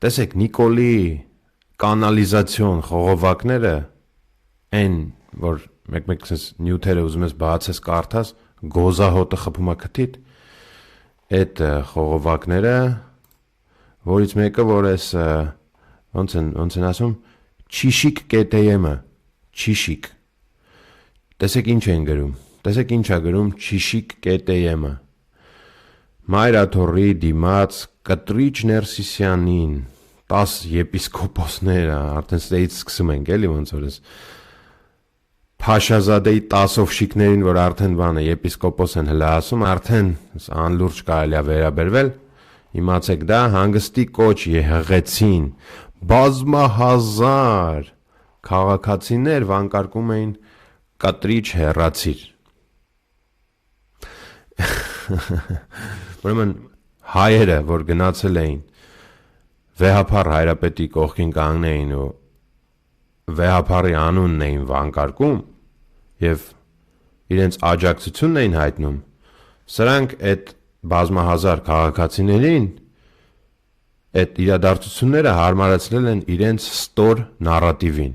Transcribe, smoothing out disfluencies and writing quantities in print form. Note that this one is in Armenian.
Տեսեք, Նիկոլի կանալիզացիոն խողովակները այն, որ մեկ-մեկ նյութերը ուզում ես բացես կարդաս, գոզահոտը խփում է քթիդ, այդ խողովակները, որից մեկը, որ ես ոնց են ասում, չիշիկ կետեյեմը, չիշիկ, տեսեք ինչ են գրում, տեսեք ինչ է գրում չիշիկ կետեյեմը, Մայրաթորի դիմաց կտրիչ Ներսիսյանին, 10 եպիսկոպոսները, արդեն ստեից սկսում ենք, էլի ոնց որ ես, Փաշազադեի 10 ովշիկներին, որ արդեն բանը եպիսկոպոս են հլա ասում, արդեն անլուրջ կարելի է վերաբերվել, իմացեք դա հանգստի կոչ եղեցին, բազմահազար քաղաքացիներ վանկարկում էին կտրիչ հեռացիր։ Ուրեմն հայերը, որ գնացել էին վեհափառ հայրապետի կողքին կանգնեին ու վեհափառի անունն էին վանկարկում և իրենց աջակցությունն էին հայտնում, սրանք այդ բազմահազար քաղաքացիներին այդ իրադարձությունները հարմարեցրել են իրենց ստոր նարատիվին։